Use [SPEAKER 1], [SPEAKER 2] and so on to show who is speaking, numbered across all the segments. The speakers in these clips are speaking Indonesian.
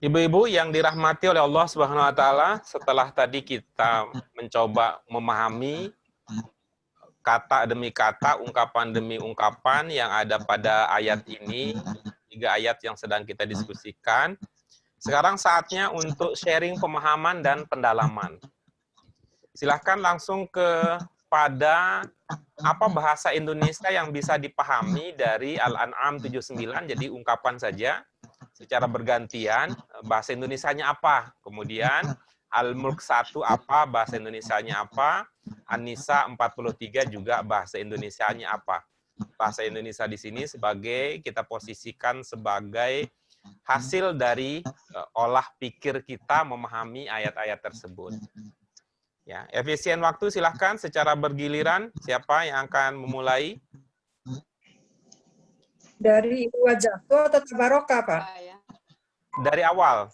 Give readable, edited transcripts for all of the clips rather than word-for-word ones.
[SPEAKER 1] Ibu-ibu yang dirahmati oleh Allah Subhanahu wa taala, setelah tadi kita mencoba memahami kata demi kata, ungkapan demi ungkapan yang ada pada ayat ini, 3 ayat yang sedang kita diskusikan. Sekarang saatnya untuk sharing pemahaman dan pendalaman. Silahkan langsung kepada apa bahasa Indonesia yang bisa dipahami dari Al-An'am 79, jadi ungkapan saja. Secara bergantian, bahasa Indonesianya apa, kemudian Al-Mulk 1 apa, bahasa Indonesianya apa, An-Nisa 43 juga bahasa Indonesianya apa. Bahasa Indonesia di sini sebagai kita posisikan sebagai hasil dari olah pikir kita memahami ayat-ayat tersebut. Ya, efisien waktu silahkan secara bergiliran, siapa yang akan memulai?
[SPEAKER 2] Dari wajah tuh atau tabarokah, Pak?
[SPEAKER 1] Dari awal.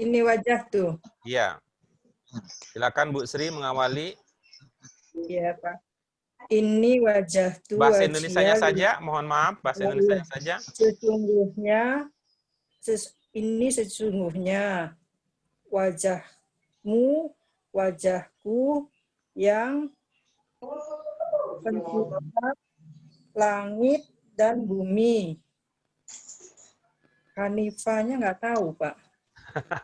[SPEAKER 2] Ini wajah tuh.
[SPEAKER 1] Iya. Silakan Bu Sri mengawali.
[SPEAKER 2] Iya, Pak. Ini wajah tuh.
[SPEAKER 1] Bahasa Indonesianya saja, mohon maaf, bahasa Indonesianya saja.
[SPEAKER 2] Sesungguhnya, ini sesungguhnya wajahmu, wajahku yang pencipta langit dan bumi. Hanifahnya nggak tahu, Pak.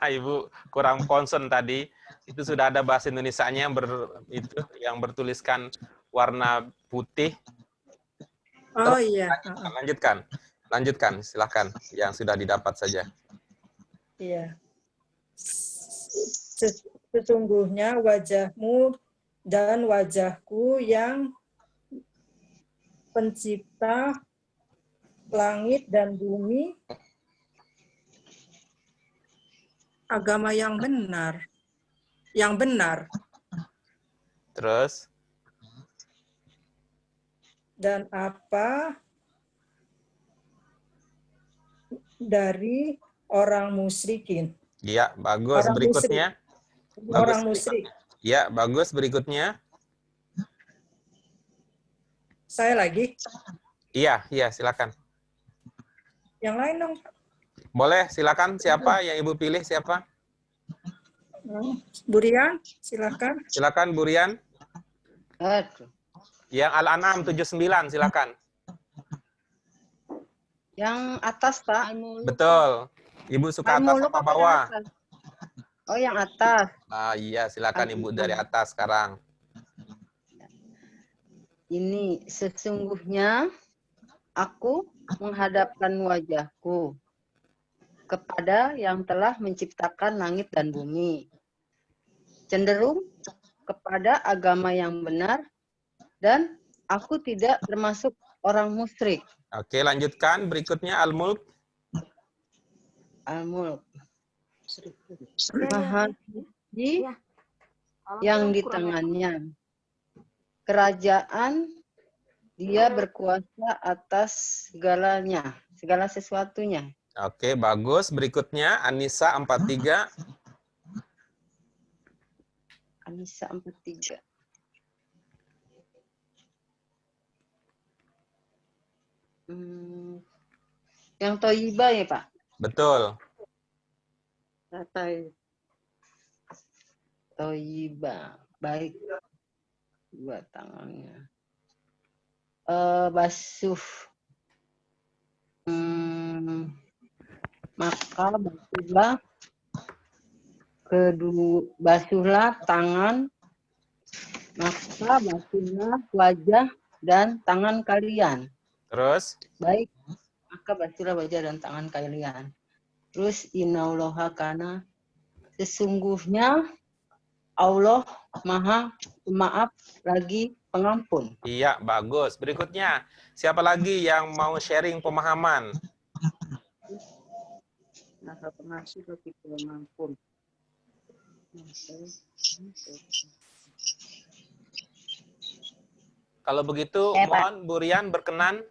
[SPEAKER 1] Ibu kurang concern tadi. Itu sudah ada bahasa Indonesianya yang bertuliskan warna putih.
[SPEAKER 2] Oh iya.
[SPEAKER 1] Lanjutkan, silahkan yang sudah didapat saja.
[SPEAKER 2] Iya. Sesungguhnya wajahmu dan wajahku yang pencipta langit dan bumi, agama yang benar. Yang benar.
[SPEAKER 1] Terus?
[SPEAKER 2] Dan apa dari orang musyrikin.
[SPEAKER 1] Iya, bagus.
[SPEAKER 2] Orang
[SPEAKER 1] berikutnya.
[SPEAKER 2] musyrik. Orang musyrik.
[SPEAKER 1] Ya, bagus. Berikutnya.
[SPEAKER 2] Saya lagi?
[SPEAKER 1] Iya, silakan.
[SPEAKER 2] Yang lain dong.
[SPEAKER 1] Boleh, silakan. Siapa yang Ibu pilih? Siapa?
[SPEAKER 2] Bu Rian, silakan.
[SPEAKER 1] Silakan, Bu Rian. Yang Al-An'am 79, silakan.
[SPEAKER 3] Yang atas, Pak.
[SPEAKER 1] Betul. Ibu suka atas apa bawah?
[SPEAKER 3] Oh, yang atas.
[SPEAKER 1] Ah, iya, silakan Ibu dari atas sekarang.
[SPEAKER 3] Ini sesungguhnya aku menghadapkan wajahku kepada yang telah menciptakan langit dan bumi. Cenderung kepada agama yang benar dan aku tidak termasuk orang musyrik.
[SPEAKER 1] Oke, lanjutkan. Berikutnya Al-Mulk.
[SPEAKER 3] Al-Mulk. Maha Suci yang di tangannya. Kerajaan dia berkuasa atas segalanya, segala sesuatunya.
[SPEAKER 1] Oke, bagus. Berikutnya An-Nisa 43.
[SPEAKER 3] An-Nisa 43. Yang Toyibah ya, Pak?
[SPEAKER 1] Betul.
[SPEAKER 3] Toyibah. Baik. Dua tangannya. Basuh. Maka basuhlah tangan, maka basuhlah wajah dan tangan kalian.
[SPEAKER 1] Terus?
[SPEAKER 3] Baik, maka basuhlah wajah dan tangan kalian. Terus innallaha kana, sesungguhnya Allah Maha Pemaaf lagi Pengampun.
[SPEAKER 1] Iya, bagus. Berikutnya, siapa lagi yang mau sharing pemahaman?
[SPEAKER 3] Maha Pengasih lagi Pengampun.
[SPEAKER 1] Kalau begitu, mohon Bu Rian berkenan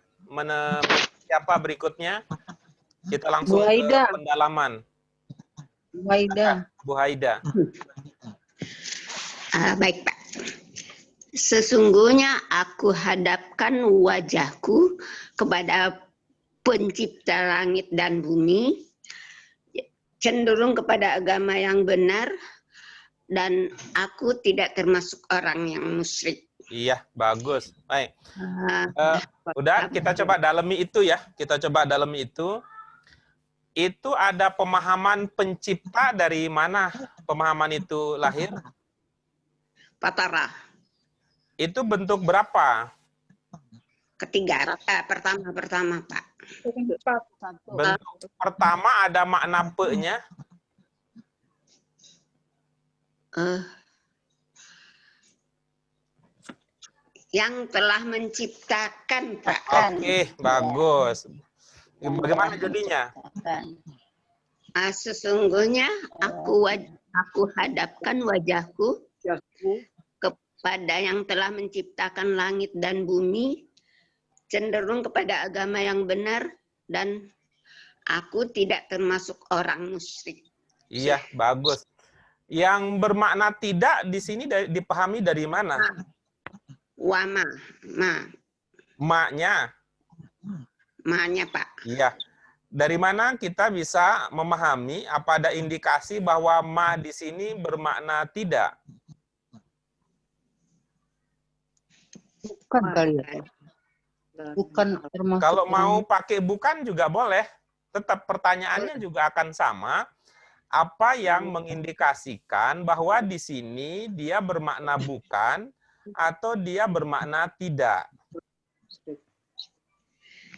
[SPEAKER 1] siapa berikutnya? Kita langsung ke pendalaman.
[SPEAKER 3] Bu Haida.
[SPEAKER 1] Bu Haida.
[SPEAKER 4] Baik, Pak. Sesungguhnya aku hadapkan wajahku kepada pencipta langit dan bumi, cenderung kepada agama yang benar dan aku tidak termasuk orang yang musyrik.
[SPEAKER 1] Iya, bagus. Baik.
[SPEAKER 4] Ah,
[SPEAKER 1] Udah, kita coba dalami itu ya. Kita coba dalami itu. Itu ada pemahaman pencipta dari mana pemahaman itu lahir?
[SPEAKER 4] Fatara.
[SPEAKER 1] Itu bentuk berapa?
[SPEAKER 4] Pertama, Pak.
[SPEAKER 1] Bentuk pertama ada makna pe-nya.
[SPEAKER 4] Yang telah menciptakan, Pak.
[SPEAKER 1] Oke, bagus. Bagaimana jadinya?
[SPEAKER 4] Sesungguhnya aku hadapkan wajahku kepada yang telah menciptakan langit dan bumi, cenderung kepada agama yang benar, dan aku tidak termasuk orang musyrik.
[SPEAKER 1] Iya, bagus. Yang bermakna tidak di sini dipahami dari mana?
[SPEAKER 4] Wama,
[SPEAKER 1] Ma-nya.
[SPEAKER 4] ma-nya, Pak.
[SPEAKER 1] Iya. Dari mana kita bisa memahami apa ada indikasi bahwa ma di sini bermakna tidak?
[SPEAKER 3] Bukan kali ya. Bukan termasuk.
[SPEAKER 1] Kalau mau pakai bukan juga boleh. Tetap pertanyaannya juga akan sama. Apa yang mengindikasikan bahwa di sini dia bermakna bukan atau dia bermakna tidak?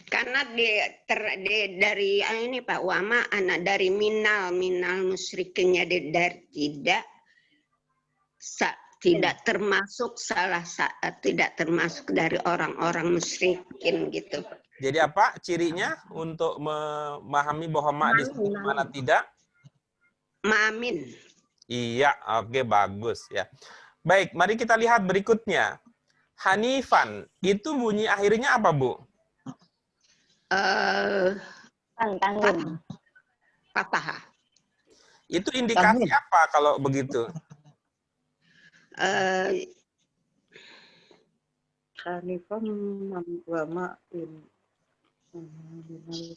[SPEAKER 4] Karena dari ini Pak Wama, anak dari minal musyrikinnya dari tidak termasuk tidak termasuk dari orang-orang musyrikin gitu.
[SPEAKER 1] Jadi apa cirinya untuk memahami bahwa ma di sini bermakna tidak?
[SPEAKER 4] Ma'amin.
[SPEAKER 1] Iya, oke, bagus ya. Baik, mari kita lihat berikutnya. Hanifan, itu bunyi akhirnya apa, Bu?
[SPEAKER 4] Fatah.
[SPEAKER 1] Itu indikasi apa kalau begitu?
[SPEAKER 3] Hanifan wama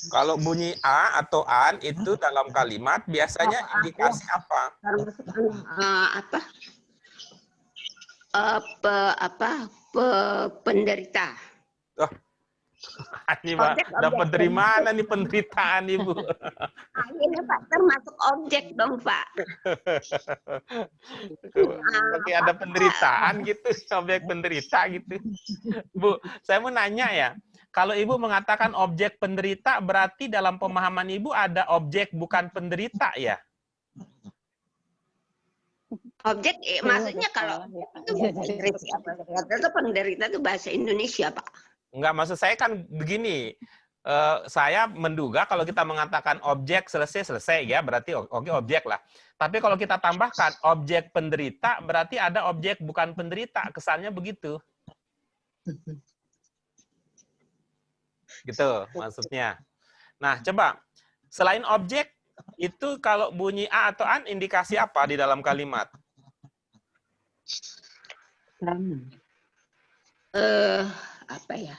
[SPEAKER 1] Kalau bunyi a atau an itu dalam kalimat biasanya indikasi apa?
[SPEAKER 4] Penderita.
[SPEAKER 1] Oh, ini dapat dari mana nih penderitaan Ibu?
[SPEAKER 4] Ini Pak termasuk objek dong Pak.
[SPEAKER 1] Oke, ada penderitaan gitu, objek penderita gitu. Bu, saya mau nanya ya. Kalau Ibu mengatakan objek penderita, berarti dalam pemahaman Ibu ada objek bukan penderita ya?
[SPEAKER 4] Objek, maksudnya kalau itu penderita itu bahasa Indonesia, Pak.
[SPEAKER 1] Enggak, maksud saya kan begini. Saya menduga kalau kita mengatakan objek selesai ya, berarti oke objek lah. Tapi kalau kita tambahkan objek penderita, berarti ada objek bukan penderita. Kesannya begitu. Gitu maksudnya. Nah, coba selain objek itu kalau bunyi a atau an indikasi apa di dalam kalimat?
[SPEAKER 4] Apa ya?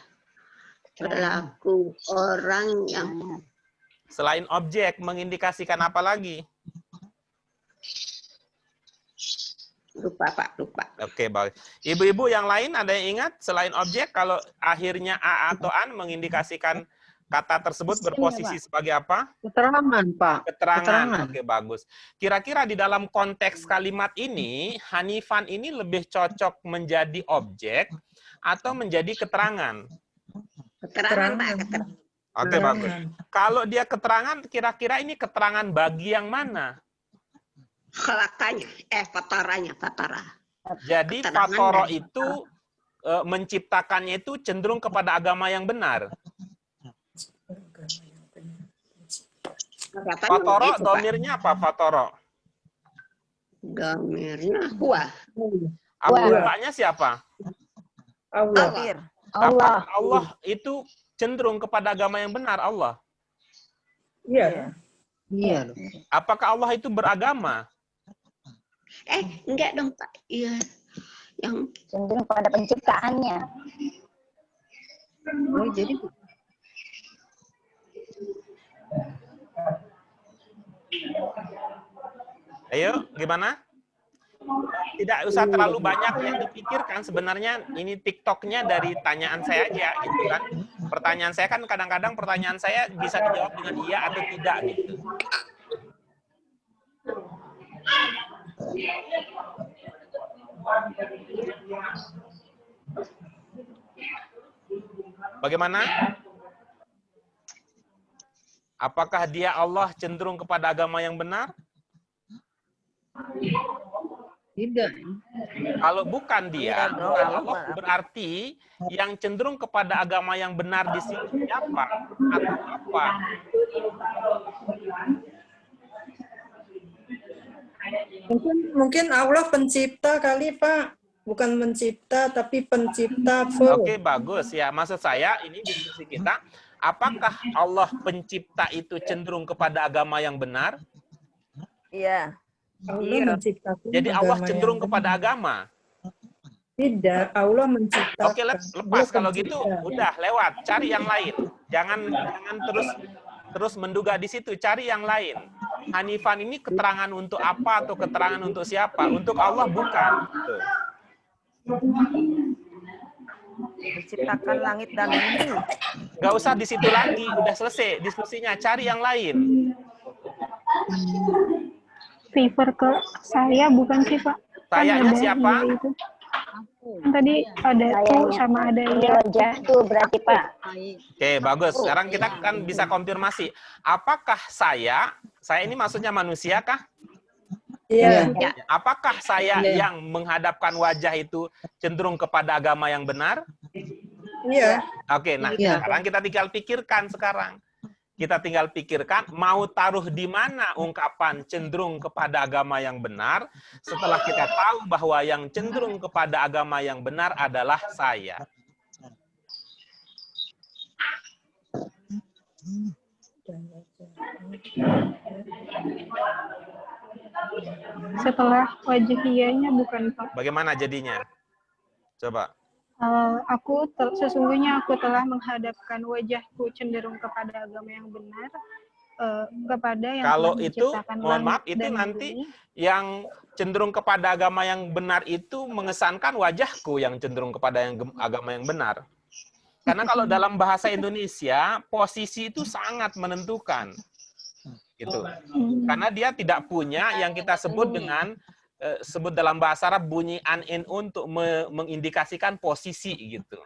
[SPEAKER 4] Perilaku orang yang
[SPEAKER 1] selain objek mengindikasikan apa lagi?
[SPEAKER 4] Lupa Pak, lupa.
[SPEAKER 1] Oke, baik. Ibu-ibu yang lain ada yang ingat selain objek kalau akhirnya a atau an mengindikasikan kata tersebut berposisi sebagai apa?
[SPEAKER 3] Keterangan, Pak.
[SPEAKER 1] Keterangan. Oke, bagus. Kira-kira di dalam konteks kalimat ini, Hanifan ini lebih cocok menjadi objek atau menjadi keterangan?
[SPEAKER 4] Keterangan, Pak. Keterangan.
[SPEAKER 1] Oke, bagus. Kalau dia keterangan, kira-kira ini keterangan bagi yang mana?
[SPEAKER 4] Khalaqanya, fataranya, fatara.
[SPEAKER 1] Jadi
[SPEAKER 4] Keterangan
[SPEAKER 1] fatoro
[SPEAKER 4] dari
[SPEAKER 1] itu menciptakannya itu cenderung kepada agama yang benar. Fatoro, domirnya apa Fatoro?
[SPEAKER 4] Domirnya huwa.
[SPEAKER 1] Bapaknya siapa?
[SPEAKER 2] Allah.
[SPEAKER 1] Apakah Allah itu cenderung kepada agama yang benar, Allah?
[SPEAKER 2] Iya.
[SPEAKER 3] Iya.
[SPEAKER 1] Apakah Allah itu beragama?
[SPEAKER 4] Enggak dong, Pak. Iya. Yang
[SPEAKER 5] cenderung pada penciptaannya.
[SPEAKER 3] Oh, jadi
[SPEAKER 1] Ayo, gimana? Tidak usah terlalu banyak yang dipikirkan. Sebenarnya ini TikToknya dari tanyaan saya aja, gitu kan. Pertanyaan saya kan kadang-kadang pertanyaan saya bisa dijawab dengan iya atau tidak, gitu. Bagaimana? Apakah dia Allah cenderung kepada agama yang benar?
[SPEAKER 3] Tidak.
[SPEAKER 1] Kalau bukan dia, bukan Allah, berarti yang cenderung kepada agama yang benar di sini siapa? Atau apa?
[SPEAKER 2] Mungkin Allah pencipta kali, Pak. Bukan mencipta, tapi pencipta.
[SPEAKER 1] Oke, bagus ya. Maksud saya, ini diskusi kita, apakah Allah pencipta itu cenderung kepada agama yang benar?
[SPEAKER 6] Iya.
[SPEAKER 2] Allah menciptakan
[SPEAKER 1] Jadi Allah
[SPEAKER 2] agama
[SPEAKER 1] cenderung
[SPEAKER 2] yang
[SPEAKER 1] kepada
[SPEAKER 2] benar.
[SPEAKER 1] agama.
[SPEAKER 2] Tidak, Allah menciptakan.
[SPEAKER 1] Oke, lepas
[SPEAKER 2] Allah
[SPEAKER 1] kalau gitu,
[SPEAKER 2] pencipta.
[SPEAKER 1] udah lewat, cari yang lain. Jangan terus menduga di situ, cari yang lain. Hanifan ini keterangan untuk apa atau keterangan untuk siapa? Untuk Allah bukan. Tuh.
[SPEAKER 6] Menciptakan langit dan bumi.
[SPEAKER 1] Nggak usah di situ lagi, udah selesai diskusinya, cari yang lain.
[SPEAKER 7] Refer ke saya bukan sih Pak? Kan
[SPEAKER 1] Sayanya
[SPEAKER 7] ada
[SPEAKER 1] siapa?
[SPEAKER 7] iya itu. Kan tadi ada tuh sama ada
[SPEAKER 5] Ini
[SPEAKER 7] ya.
[SPEAKER 5] wajah tuh berarti Pak.
[SPEAKER 1] Oke, bagus. Sekarang kita kan bisa konfirmasi. Apakah saya ini maksudnya manusia kah?
[SPEAKER 2] Iya.
[SPEAKER 1] Apakah saya
[SPEAKER 3] Iya.
[SPEAKER 1] yang menghadapkan wajah itu cenderung kepada agama yang benar?
[SPEAKER 2] Iya.
[SPEAKER 1] Oke, nah
[SPEAKER 3] Iya.
[SPEAKER 1] sekarang kita tinggal pikirkan sekarang. Kita tinggal pikirkan mau taruh di mana ungkapan cenderung kepada agama yang benar setelah kita tahu bahwa yang cenderung kepada agama yang benar adalah saya.
[SPEAKER 7] Setelah wajahiyanya bukan Pak.
[SPEAKER 1] Bagaimana jadinya? Coba.
[SPEAKER 7] Sesungguhnya aku telah menghadapkan wajahku cenderung kepada agama yang benar, kepada yang
[SPEAKER 1] Kalau
[SPEAKER 7] telah
[SPEAKER 1] itu,
[SPEAKER 7] menciptakan
[SPEAKER 1] mohon
[SPEAKER 7] langit
[SPEAKER 1] maaf, itu
[SPEAKER 7] dan
[SPEAKER 1] nanti
[SPEAKER 7] bumi.
[SPEAKER 1] yang cenderung kepada agama yang benar itu mengesankan wajahku yang cenderung kepada agama yang benar. Karena kalau dalam bahasa Indonesia, posisi itu sangat menentukan. Gitu. Karena dia tidak punya yang kita sebut dengan sebut dalam bahasa Arab bunyi an-in untuk mengindikasikan posisi gitu.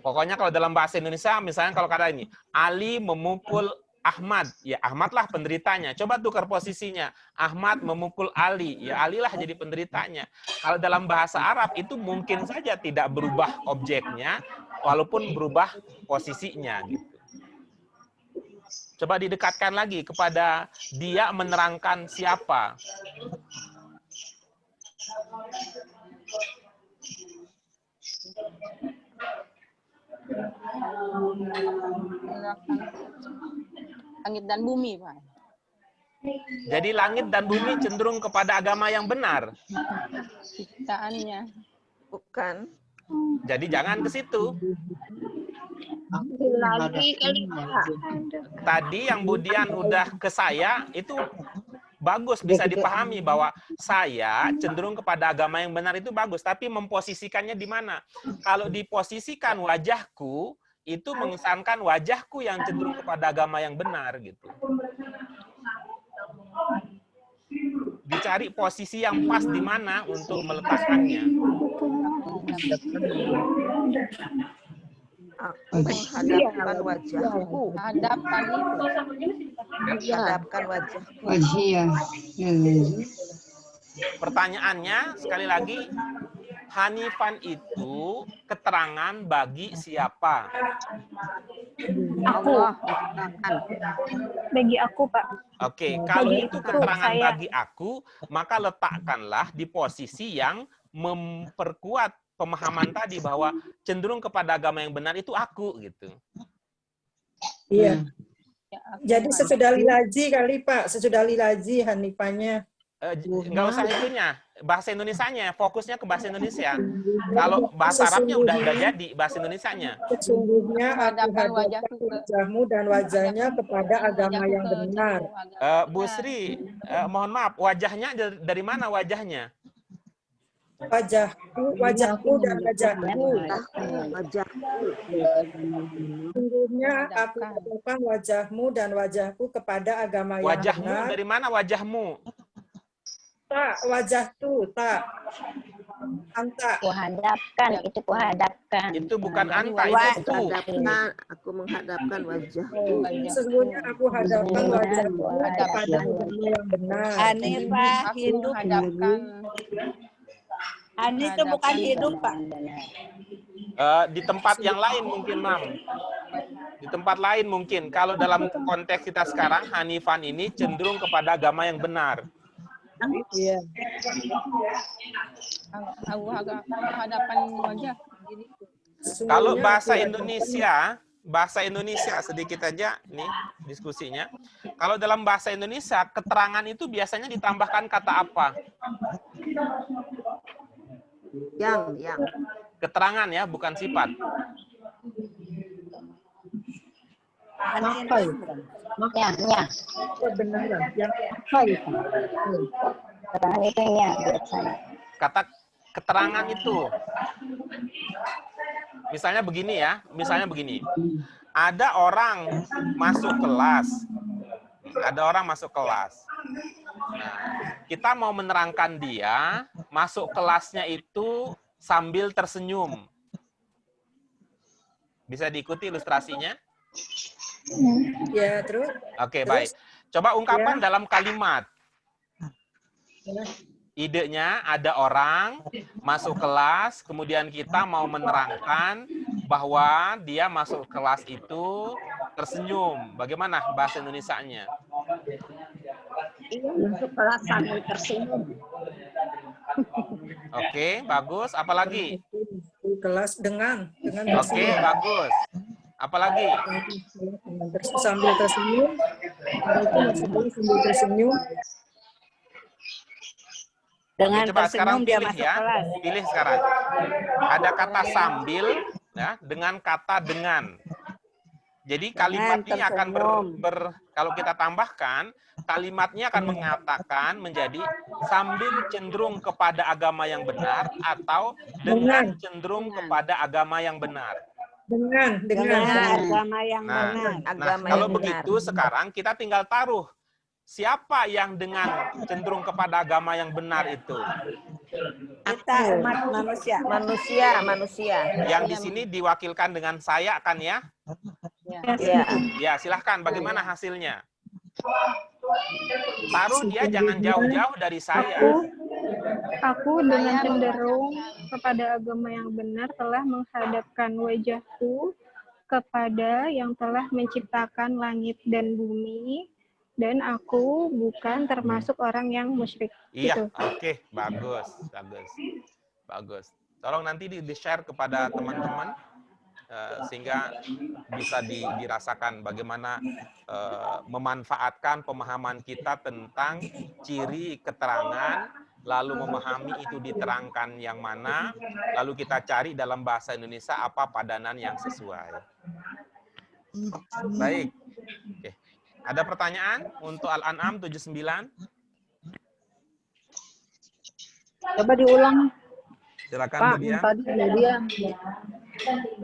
[SPEAKER 1] Pokoknya kalau dalam bahasa Indonesia misalnya kalau kata ini Ali memukul Ahmad, ya Ahmad lah penderitanya. Coba tukar posisinya. Ahmad memukul Ali, ya Ali lah jadi penderitanya. Kalau dalam bahasa Arab itu mungkin saja tidak berubah objeknya walaupun berubah posisinya gitu. Coba didekatkan lagi kepada dia menerangkan siapa.
[SPEAKER 8] Langit dan bumi, Pak.
[SPEAKER 1] Jadi langit dan bumi cenderung kepada agama yang benar.
[SPEAKER 8] Ciptaannya.
[SPEAKER 6] Bukan.
[SPEAKER 1] Jadi jangan ke situ.
[SPEAKER 4] Lagi kali Pak.
[SPEAKER 1] Tadi yang Budian udah ke saya, itu bagus, bisa dipahami bahwa saya cenderung kepada agama yang benar itu bagus. Tapi memposisikannya di mana? Kalau diposisikan wajahku, itu mengesankan wajahku yang cenderung kepada agama yang benar gitu. Dicari posisi yang pas di mana untuk meletakkannya.
[SPEAKER 6] Aku menghadapkan wajahku.
[SPEAKER 8] Hadapkan itu.
[SPEAKER 6] Menghadapkan wajahku.
[SPEAKER 3] Wajhiyah.
[SPEAKER 1] Pertanyaannya, sekali lagi, Hanifan itu keterangan bagi siapa?
[SPEAKER 6] Allah.
[SPEAKER 7] Bagi aku Pak.
[SPEAKER 1] Oke, kalau
[SPEAKER 7] Bagi
[SPEAKER 1] itu
[SPEAKER 7] aku,
[SPEAKER 1] keterangan
[SPEAKER 7] saya.
[SPEAKER 1] bagi aku, maka letakkanlah di posisi yang memperkuat pemahaman tadi bahwa cenderung kepada agama yang benar itu aku gitu.
[SPEAKER 2] Iya.
[SPEAKER 8] Ya, aku
[SPEAKER 2] Jadi sesudah lilaji kali Pak, sesudah lilaji Hanifanya.
[SPEAKER 1] Nggak usah itunya, bahasa Indonesianya, fokusnya ke bahasa Indonesia. Kalau bahasa Arabnya udah jadi bahasa Indonesianya.
[SPEAKER 2] Sesungguhnya aku
[SPEAKER 8] Menghadapkan
[SPEAKER 2] hadapkan
[SPEAKER 8] wajahku ke
[SPEAKER 2] wajahmu dan wajahnya kepada agama
[SPEAKER 8] wajahku
[SPEAKER 2] yang
[SPEAKER 8] ke
[SPEAKER 2] benar.
[SPEAKER 8] cenderung agama
[SPEAKER 1] Bu
[SPEAKER 8] benar.
[SPEAKER 1] Sri, mohon maaf, wajahnya dari mana wajahnya?
[SPEAKER 2] Wajahku dan wajahku.
[SPEAKER 3] Wajahku.
[SPEAKER 2] Sesungguhnya aku
[SPEAKER 8] Menghadapkan.
[SPEAKER 2] hadapkan wajahmu dan wajahku kepada agama yang
[SPEAKER 1] Wajahmu
[SPEAKER 2] benar.
[SPEAKER 1] dari mana wajahmu?
[SPEAKER 2] Tak, wajahku, tak. Anta.
[SPEAKER 5] Kuhadapkan, itu kuhadapkan.
[SPEAKER 1] Itu bukan
[SPEAKER 8] Jadi
[SPEAKER 1] anta,
[SPEAKER 8] wajah
[SPEAKER 1] itu tu.
[SPEAKER 3] Aku menghadapkan wajahku.
[SPEAKER 2] Sesungguhnya aku hadapkan wajahku kepada
[SPEAKER 5] Kuhadapkan.
[SPEAKER 2] agama yang benar.
[SPEAKER 9] Hanifah
[SPEAKER 8] Aku
[SPEAKER 9] hidup.
[SPEAKER 8] menghadapkan
[SPEAKER 9] Hanif itu bukan hidup, Pak.
[SPEAKER 1] Di tempat yang lain mungkin, Mam. Di tempat lain mungkin. Kalau dalam konteks kita sekarang, Hanifan ini cenderung kepada agama yang benar.
[SPEAKER 2] Iya.
[SPEAKER 8] aku menghadapkan wajah. Jadi,
[SPEAKER 1] Kalau
[SPEAKER 2] Sesungguhnya
[SPEAKER 1] bahasa
[SPEAKER 2] aku
[SPEAKER 1] Indonesia sedikit aja nih diskusinya. Kalau dalam bahasa Indonesia, keterangan itu biasanya ditambahkan kata apa?
[SPEAKER 3] Yang.
[SPEAKER 1] Keterangan ya, bukan sifat.
[SPEAKER 3] Apa itu?
[SPEAKER 5] Ya.
[SPEAKER 2] kebenaran yang
[SPEAKER 3] Apa itu?
[SPEAKER 5] Keterangan itu ya biasanya.
[SPEAKER 1] Kata keterangan itu. Misalnya begini. Ada orang masuk kelas. Nah, kita mau menerangkan dia masuk kelasnya itu sambil tersenyum. Bisa diikuti ilustrasinya?
[SPEAKER 2] ya terus
[SPEAKER 1] Oke, baik. Coba ungkapkan dalam kalimat.
[SPEAKER 2] ya,
[SPEAKER 1] Idenya ada orang masuk kelas, kemudian kita mau menerangkan bahwa dia masuk kelas itu tersenyum. Bagaimana bahasa Indonesianya?
[SPEAKER 5] Iya, masuk kelas sambil tersenyum.
[SPEAKER 1] Oke, bagus. Apalagi?
[SPEAKER 2] di kelas dengan
[SPEAKER 1] Oke, bagus. Apalagi?
[SPEAKER 2] sambil tersenyum. Itu maksudnya sambil tersenyum.
[SPEAKER 9] Dengan
[SPEAKER 1] Oke, coba sekarang
[SPEAKER 9] tersenyum dia
[SPEAKER 1] pilih
[SPEAKER 9] masuk
[SPEAKER 1] ya.
[SPEAKER 9] kelas.
[SPEAKER 1] Pilih sekarang. Ada kata sambil ya dengan kata dengan. Jadi kalimat ini akan kalau kita tambahkan, kalimatnya akan mengatakan menjadi sambil cenderung kepada agama yang benar atau dengan cenderung kepada agama yang benar.
[SPEAKER 2] Dengan
[SPEAKER 9] agama yang
[SPEAKER 1] Nah,
[SPEAKER 9] benar.
[SPEAKER 6] Agama
[SPEAKER 1] kalau
[SPEAKER 6] yang benar.
[SPEAKER 1] begitu sekarang kita tinggal taruh siapa yang dengan cenderung kepada agama yang benar itu.
[SPEAKER 9] Kita umat manusia.
[SPEAKER 6] Manusia.
[SPEAKER 1] Yang di sini diwakilkan dengan saya kan ya?
[SPEAKER 6] Ya.
[SPEAKER 1] Ya, silahkan. Bagaimana hasilnya? Taruh dia jangan jauh-jauh dari saya.
[SPEAKER 7] Aku dengan cenderung kepada agama yang benar telah menghadapkan wajahku kepada yang telah menciptakan langit dan bumi, dan aku bukan termasuk orang yang musyrik.
[SPEAKER 1] Iya,
[SPEAKER 7] Gitu.
[SPEAKER 1] oke. Bagus. Tolong nanti di-share kepada teman-teman sehingga bisa dirasakan bagaimana memanfaatkan pemahaman kita tentang ciri keterangan, lalu memahami itu diterangkan yang mana, lalu kita cari dalam bahasa Indonesia apa padanan yang sesuai. Baik. Oke. Ada pertanyaan untuk Al-An'am 79?
[SPEAKER 3] Coba diulang.
[SPEAKER 1] Silakan
[SPEAKER 3] Pak,
[SPEAKER 1] Bu
[SPEAKER 3] yang
[SPEAKER 1] Dia.
[SPEAKER 3] tadi dia.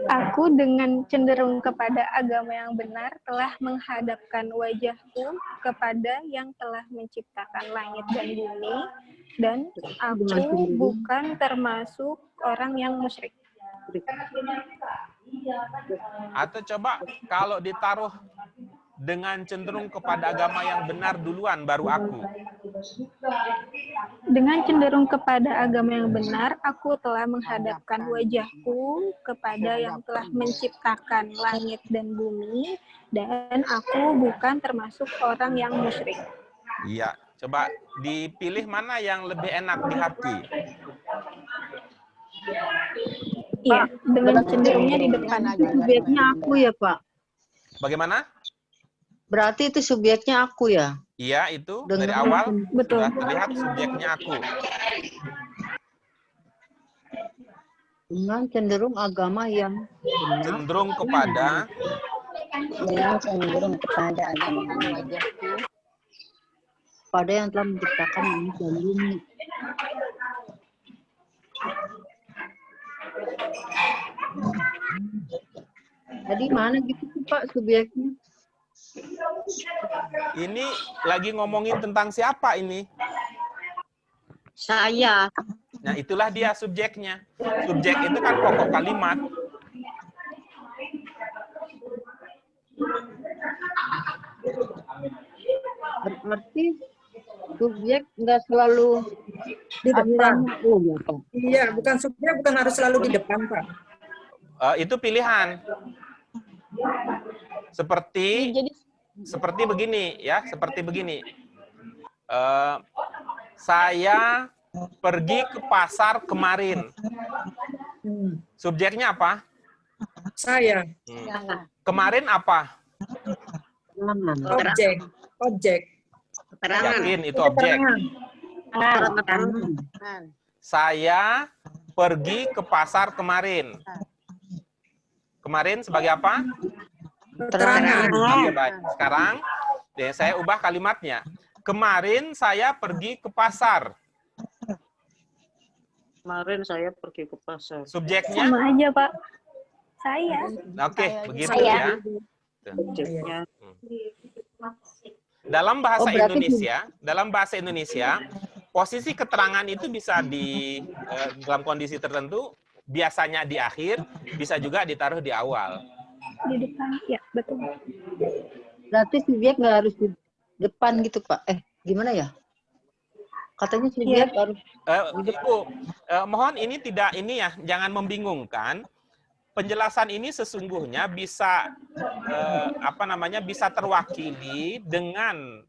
[SPEAKER 7] Aku dengan cenderung kepada agama yang benar telah menghadapkan wajahku kepada yang telah menciptakan langit dan bumi, dan aku bukan termasuk orang yang musyrik.
[SPEAKER 1] Atau coba kalau ditaruh dengan cenderung kepada agama yang benar duluan baru aku.
[SPEAKER 7] Dengan cenderung kepada agama yang benar, aku telah menghadapkan wajahku kepada yang telah menciptakan langit dan bumi, dan aku bukan termasuk orang yang musyrik.
[SPEAKER 1] Iya, coba dipilih mana yang lebih enak di hati.
[SPEAKER 7] Iya, dengan cenderungnya di depan.
[SPEAKER 3] Subjeknya aku ya, Pak.
[SPEAKER 1] Bagaimana?
[SPEAKER 3] Berarti itu subjeknya aku ya?
[SPEAKER 1] Iya, itu dari
[SPEAKER 3] Dengan
[SPEAKER 1] awal
[SPEAKER 7] Betul.
[SPEAKER 1] sudah terlihat subjeknya aku.
[SPEAKER 3] dengan cenderung agama yang benar
[SPEAKER 1] Cenderung kepada
[SPEAKER 5] Dengan cenderung kepada agama
[SPEAKER 6] Wajahku.
[SPEAKER 3] pada yang telah menciptakan langit dan bumi. Tadi mana gitu tuh, Pak, subjeknya?
[SPEAKER 1] ini lagi ngomongin tentang siapa ini?
[SPEAKER 3] Saya.
[SPEAKER 1] Nah, itulah dia subjeknya. Subjek itu kan pokok kalimat.
[SPEAKER 3] Berarti subjek nggak selalu
[SPEAKER 2] Di depan.
[SPEAKER 3] Oh, ya, Pak.
[SPEAKER 2] Iya, bukan subjek, bukan harus selalu di depan, Pak.
[SPEAKER 1] Itu pilihan. Seperti
[SPEAKER 8] Jadi
[SPEAKER 1] begini ya, seperti begini. Saya pergi ke pasar kemarin. Subjeknya apa?
[SPEAKER 2] Saya.
[SPEAKER 1] Kemarin apa?
[SPEAKER 2] Objek. Objek.
[SPEAKER 4] Keterangan.
[SPEAKER 1] Yakin itu objek. Saya pergi ke pasar kemarin. Kemarin sebagai apa?
[SPEAKER 2] Keterangan.
[SPEAKER 1] Oke, baik. Sekarang saya ubah kalimatnya. Kemarin saya pergi ke pasar.
[SPEAKER 3] Kemarin saya pergi ke pasar.
[SPEAKER 1] Subjeknya?
[SPEAKER 7] Sama aja, Pak. Saya.
[SPEAKER 1] Oke, begitu
[SPEAKER 5] Saya.
[SPEAKER 1] ya.
[SPEAKER 3] Subjeknya.
[SPEAKER 1] Dalam bahasa
[SPEAKER 3] berarti
[SPEAKER 1] Indonesia, posisi keterangan itu bisa dalam kondisi tertentu, biasanya di akhir, bisa juga ditaruh di awal.
[SPEAKER 7] Di depan. Ya, betul.
[SPEAKER 3] Berarti subjek nggak harus di depan gitu, Pak. Gimana ya? Katanya subjek harus
[SPEAKER 1] Ibu, mohon ini tidak ini ya, jangan membingungkan. Penjelasan ini sesungguhnya bisa bisa terwakili dengan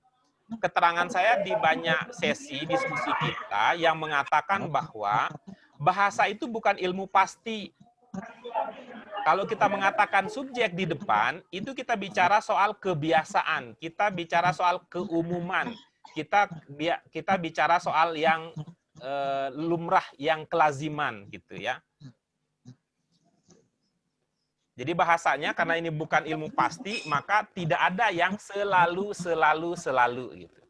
[SPEAKER 1] keterangan saya di banyak sesi diskusi kita yang mengatakan bahwa bahasa itu bukan ilmu pasti. Kalau kita mengatakan subjek di depan, itu kita bicara soal kebiasaan, kita bicara soal keumuman, kita bicara soal yang lumrah, yang kelaziman gitu ya. Jadi bahasanya karena ini bukan ilmu pasti, maka tidak ada yang selalu gitu.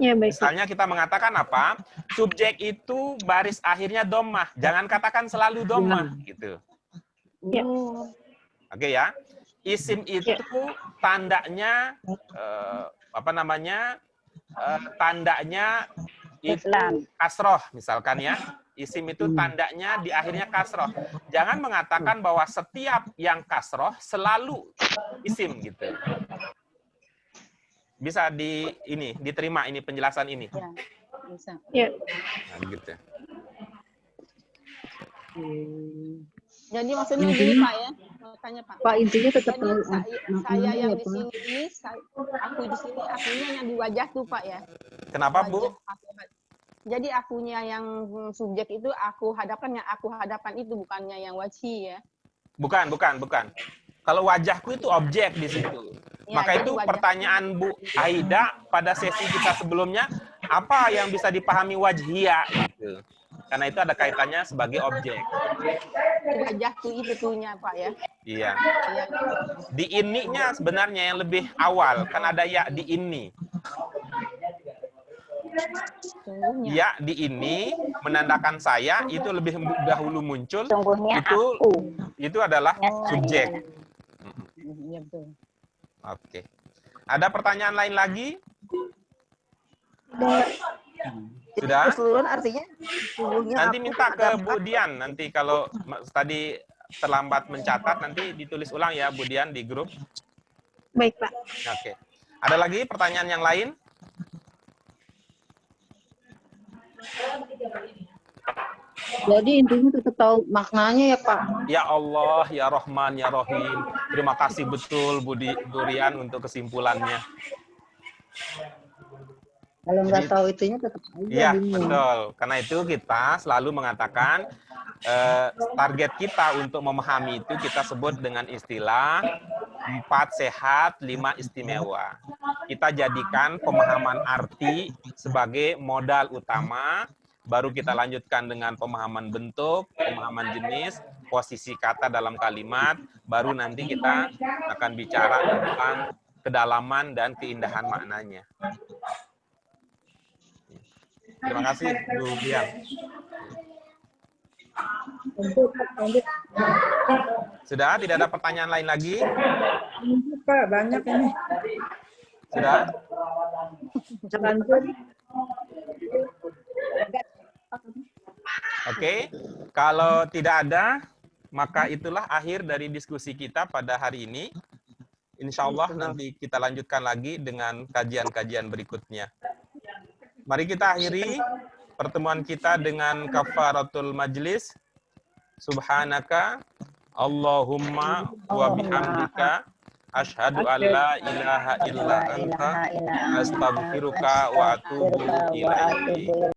[SPEAKER 7] Ya, baik.
[SPEAKER 1] Misalnya kita mengatakan apa? Subjek itu baris akhirnya dhammah. Jangan katakan selalu dhammah gitu.
[SPEAKER 7] Ya.
[SPEAKER 1] Oke ya. Isim itu tandanya tandanya itu kasroh misalkan ya. Isim itu tandanya di akhirnya kasroh. Jangan mengatakan bahwa setiap yang kasroh selalu isim gitu. Bisa diterima ini penjelasan ini.
[SPEAKER 5] Ya, bisa.
[SPEAKER 7] Ya.
[SPEAKER 1] Nah, gitu.
[SPEAKER 8] Jadi maksudnya gini Pak ya, makanya Pak.
[SPEAKER 3] Pak, intinya tetap
[SPEAKER 8] Jadi saya yang di
[SPEAKER 3] Pak.
[SPEAKER 8] sini ini, aku di sini akunya yang di wajah tuh Pak ya.
[SPEAKER 1] Kenapa Bu?
[SPEAKER 8] Jadi akunya yang subjek itu aku hadapkan, yang aku hadapan itu bukannya yang wajhi ya.
[SPEAKER 1] Bukan. Kalau wajahku itu objek di situ.
[SPEAKER 8] Ya,
[SPEAKER 1] Maka
[SPEAKER 8] jadi
[SPEAKER 1] itu
[SPEAKER 8] wajah.
[SPEAKER 1] pertanyaan Bu Aida pada sesi kita sebelumnya, apa yang bisa dipahami wajhiyah gitu. Karena itu ada kaitannya sebagai objek.
[SPEAKER 8] Wajahku itu tuhnya Pak ya.
[SPEAKER 1] Iya.
[SPEAKER 8] Iya.
[SPEAKER 1] Di ininya sebenarnya yang lebih awal, kan ada ya di ini.
[SPEAKER 8] Sungguhnya.
[SPEAKER 1] Ya di ini menandakan saya itu lebih dahulu muncul.
[SPEAKER 5] Sungguhnya
[SPEAKER 1] Itu
[SPEAKER 5] aku.
[SPEAKER 1] itu adalah subjek.
[SPEAKER 8] Iya betul.
[SPEAKER 1] Oke. Ada pertanyaan lain lagi? Sudah?
[SPEAKER 6] Keseluruhan artinya sungguhnya
[SPEAKER 1] Nanti
[SPEAKER 6] aku
[SPEAKER 1] minta ke
[SPEAKER 6] adalah-
[SPEAKER 1] Bu Dian. Nanti kalau tadi terlambat mencatat, nanti ditulis ulang ya Bu Dian di grup.
[SPEAKER 7] Baik, Pak.
[SPEAKER 1] Oke. Ada lagi pertanyaan yang lain?
[SPEAKER 3] Jadi intinya tetap tahu maknanya ya, Pak.
[SPEAKER 1] Ya Allah, ya Rahman, ya Rahim. Terima kasih betul Bu Dian untuk kesimpulannya.
[SPEAKER 3] Kalau nggak
[SPEAKER 1] Jadi-
[SPEAKER 3] tahu itunya tetap aja
[SPEAKER 1] Iya,
[SPEAKER 3] bingung.
[SPEAKER 1] betul. Karena itu kita selalu mengatakan target kita untuk memahami itu kita sebut dengan istilah 4 sehat, 5 istimewa. Kita jadikan pemahaman arti sebagai modal utama, baru kita lanjutkan dengan pemahaman bentuk, pemahaman jenis, posisi kata dalam kalimat, baru nanti kita akan bicara tentang kedalaman dan keindahan maknanya. Terima kasih, Bu Bian.
[SPEAKER 2] Lanjut.
[SPEAKER 1] Sudah? Tidak ada pertanyaan lain lagi?
[SPEAKER 2] Lanjut, Pak, banyak ini.
[SPEAKER 1] Sudah?
[SPEAKER 2] Lanjut.
[SPEAKER 1] Oke. Kalau tidak ada, maka itulah akhir dari diskusi kita pada hari ini. Insya Allah nanti kita lanjutkan lagi dengan kajian-kajian berikutnya. Mari kita akhiri pertemuan kita dengan kafaratul majlis. Subhanaka Allahumma wa bihamdika asyhadu an la ilaha illa anta astaghfiruka wa atubu ilaik.